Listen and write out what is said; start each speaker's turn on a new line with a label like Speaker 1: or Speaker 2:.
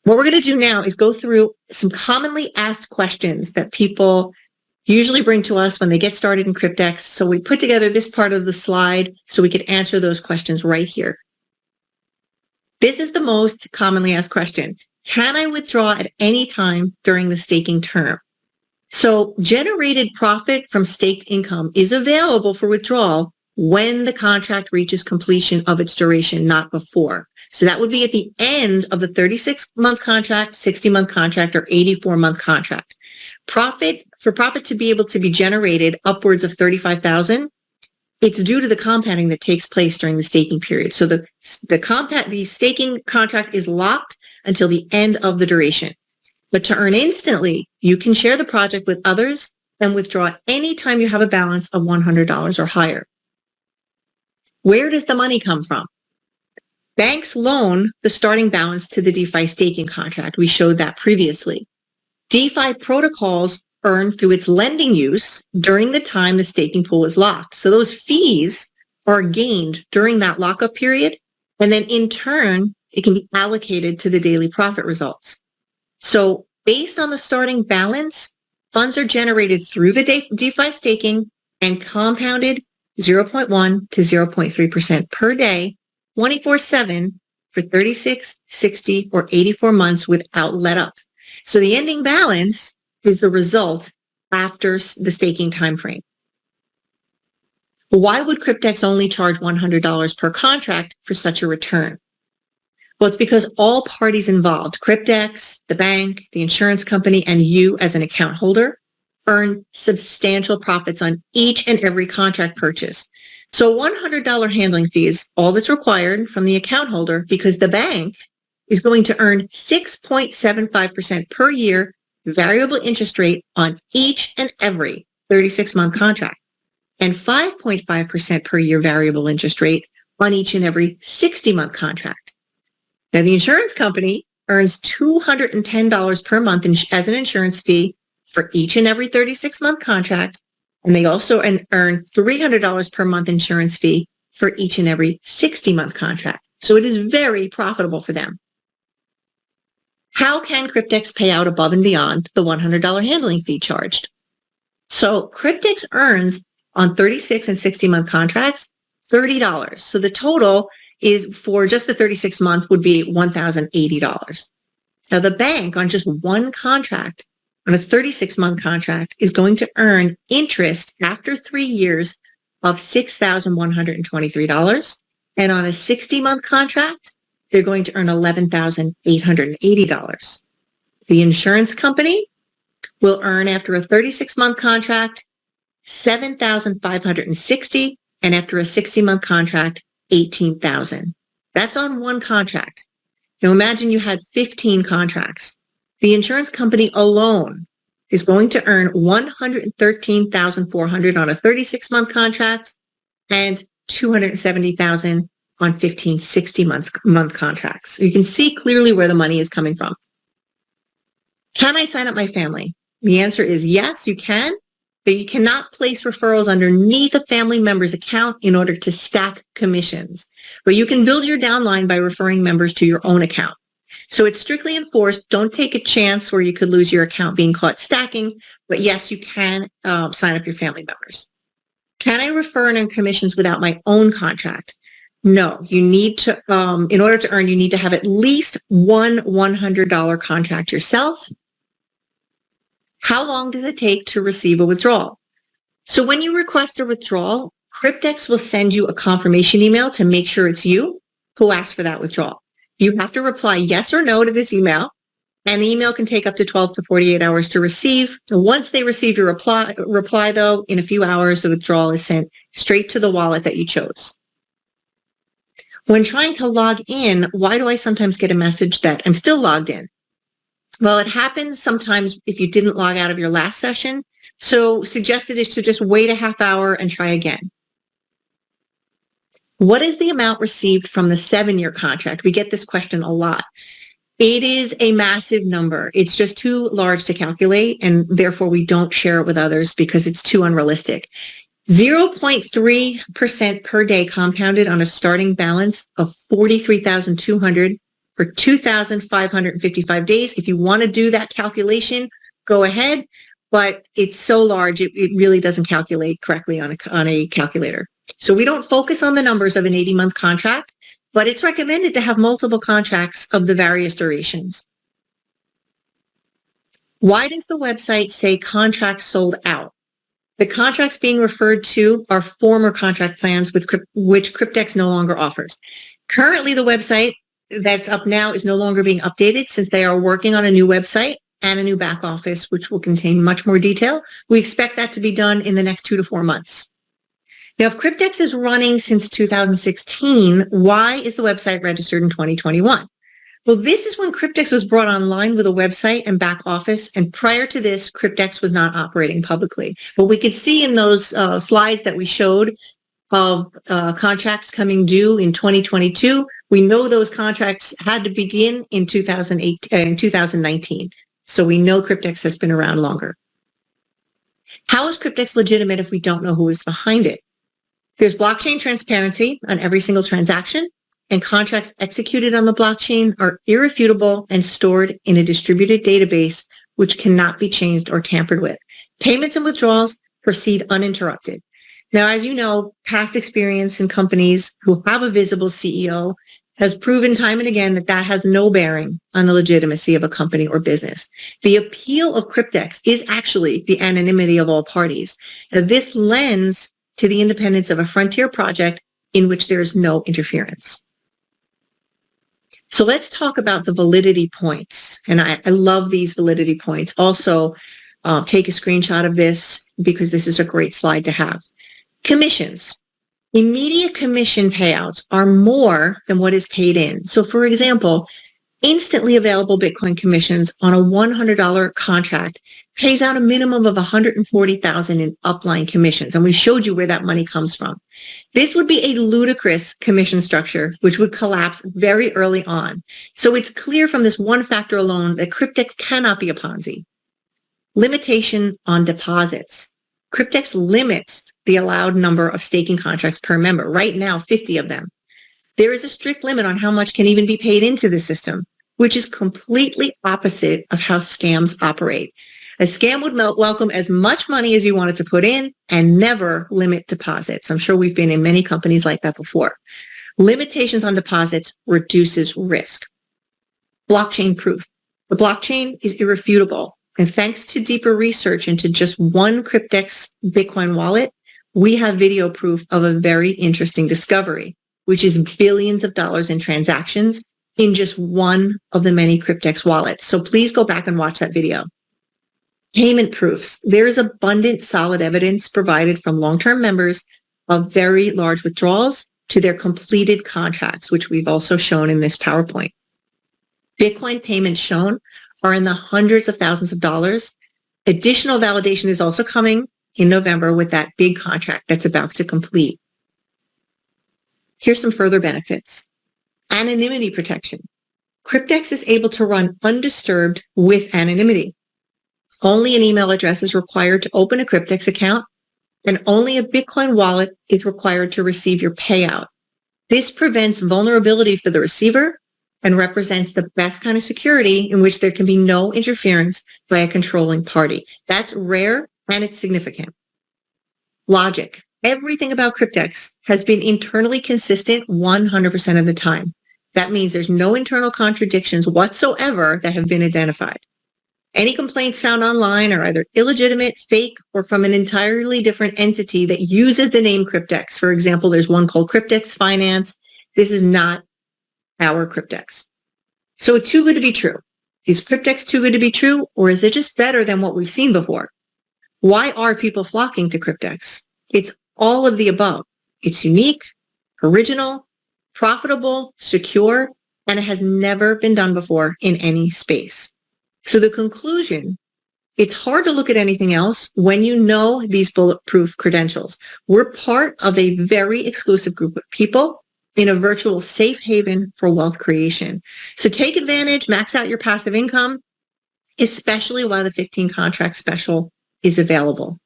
Speaker 1: What we're going to do now is go through some commonly asked questions that people usually bring to us when they get started in Cryptex. So we put together this part of the slide so we could answer those questions right here. This is the most commonly asked question. Can I withdraw at any time during the staking term? So generated profit from staked income is available for withdrawal when the contract reaches completion of its duration, not before. So that would be at the end of the 36-month contract, 60-month contract, or 84-month contract. Profit to be able to be generated upwards of $35,000, it's due to the compounding that takes place during the staking period. So the staking contract is locked until the end of the duration. But to earn instantly, you can share the project with others and withdraw anytime you have a balance of $100 or higher. Where does the money come from? Banks loan the starting balance to the DeFi staking contract. We showed that previously. DeFi protocols earn through its lending use during the time the staking pool is locked. So those fees are gained during that lockup period, and then in turn, it can be allocated to the daily profit results. So based on the starting balance, funds are generated through the DeFi staking and compounded 0.1 to 0.3% per day, 24/7 for 36, 60, or 84 months without let up. So the ending balance is the result after the staking time frame. Why would Cryptex only charge $100 per contract for such a return? Well, it's because all parties involved, Cryptex, the bank, the insurance company, and you as an account holder, earn substantial profits on each and every contract purchase. So $100 handling fee is all that's required from the account holder because the bank is going to earn 6.75% per year variable interest rate on each and every 36-month contract and 5.5% per year variable interest rate on each and every 60-month contract. Now, the insurance company earns $210 per month as an insurance fee for each and every 36-month contract, and they also earn $300 per month insurance fee for each and every 60-month contract. So it is very profitable for them. How can Cryptex pay out above and beyond the $100 handling fee charged? So Cryptex earns on 36 and 60-month contracts $30. So the total is for just the 36-month would be $1,080. Now the bank on just one contract, on a 36-month contract, is going to earn interest after 3 years of $6,123. And on a 60-month contract, they're going to earn $11,880. The insurance company will earn after a 36-month contract, $7,560, and after a 60-month contract, $18,000. That's on one contract. Now imagine you had 15 contracts. The insurance company alone is going to earn $113,400 on a 36-month contract and $270,000 on 15 60-month contracts. So you can see clearly where the money is coming from. Can I sign up my family? The answer is yes, you can, but you cannot place referrals underneath a family member's account in order to stack commissions. But you can build your downline by referring members to your own account. So it's strictly enforced. Don't take a chance where you could lose your account being caught stacking. But yes, you can sign up your family members. Can I refer and earn commissions without my own contract? No, you need to, in order to earn, you need to have at least one $100 contract yourself. How long does it take to receive a withdrawal? So when you request a withdrawal, Cryptex will send you a confirmation email to make sure it's you who asked for that withdrawal. You have to reply yes or no to this email, and the email can take up to 12 to 48 hours to receive. And once they receive your reply though, in a few hours, the withdrawal is sent straight to the wallet that you chose. When trying to log in, why do I sometimes get a message that I'm still logged in? Well, it happens sometimes if you didn't log out of your last session. So suggested is to just wait a half hour and try again. What is the amount received from the 7-year contract? We get this question a lot. It is a massive number. It's just too large to calculate, and therefore we don't share it with others because it's too unrealistic. 0.3% per day compounded on a starting balance of $43,200 for 2,555 days. If you want to do that calculation, go ahead, but it's so large, it really doesn't calculate correctly on a calculator. So we don't focus on the numbers of an 80-month contract, but it's recommended to have multiple contracts of the various durations. Why does the website say contracts sold out? The contracts being referred to are former contract plans which Cryptex no longer offers. Currently, the website that's up now is no longer being updated since they are working on a new website and a new back office, which will contain much more detail. We expect that to be done in the next 2 to 4 months. Now, if Cryptex is running since 2016, why is the website registered in 2021? Well, this is when Cryptex was brought online with a website and back office, and prior to this, Cryptex was not operating publicly. But we could see in those slides that we showed of contracts coming due in 2022, we know those contracts had to begin in 2019. So we know Cryptex has been around longer. How is Cryptex legitimate if we don't know who is behind it? There's blockchain transparency on every single transaction, and contracts executed on the blockchain are irrefutable and stored in a distributed database which cannot be changed or tampered with. Payments and withdrawals proceed uninterrupted. Now, as you know, past experience in companies who have a visible CEO has proven time and again that that has no bearing on the legitimacy of a company or business. The appeal of Cryptex is actually the anonymity of all parties. Now, this lends to the independence of a frontier project in which there is no interference. So let's talk about the validity points. And I love these validity points. Also, take a screenshot of this because this is a great slide to have. Commissions. Immediate commission payouts are more than what is paid in. So for example, instantly available Bitcoin commissions on a $100 contract pays out a minimum of $140,000 in upline commissions. And we showed you where that money comes from. This would be a ludicrous commission structure, which would collapse very early on. So it's clear from this one factor alone that Cryptex cannot be a Ponzi. Limitation on deposits. Cryptex limits the allowed number of staking contracts per member. Right now, 50 of them. There is a strict limit on how much can even be paid into the system, which is completely opposite of how scams operate. A scam would welcome as much money as you wanted to put in and never limit deposits. I'm sure we've been in many companies like that before. Limitations on deposits reduces risk. Blockchain proof. The blockchain is irrefutable. And thanks to deeper research into just one Cryptex Bitcoin wallet, we have video proof of a very interesting discovery, which is billions of dollars in transactions in just one of the many Cryptex wallets. So please go back and watch that video. Payment proofs. There is abundant solid evidence provided from long-term members of very large withdrawals to their completed contracts, which we've also shown in this PowerPoint. Bitcoin payments shown are in the hundreds of thousands of dollars. Additional validation is also coming in November with that big contract that's about to complete. Here's some further benefits. Anonymity protection. Cryptex is able to run undisturbed with anonymity. Only an email address is required to open a Cryptex account, and only a Bitcoin wallet is required to receive your payout. This prevents vulnerability for the receiver and represents the best kind of security in which there can be no interference by a controlling party. That's rare and it's significant. Logic. Everything about Cryptex has been internally consistent 100% of the time. That means there's no internal contradictions whatsoever that have been identified. Any complaints found online are either illegitimate, fake, or from an entirely different entity that uses the name Cryptex. For example, there's one called Cryptex Finance. This is not our Cryptex. So it's too good to be true. Is Cryptex too good to be true, or is it just better than what we've seen before? Why are people flocking to Cryptex? It's all of the above. It's unique, original, profitable, secure, and it has never been done before in any space. So the conclusion, it's hard to look at anything else when you know these bulletproof credentials. We're part of a very exclusive group of people in a virtual safe haven for wealth creation. So take advantage, max out your passive income, especially while the 15 contract special is available.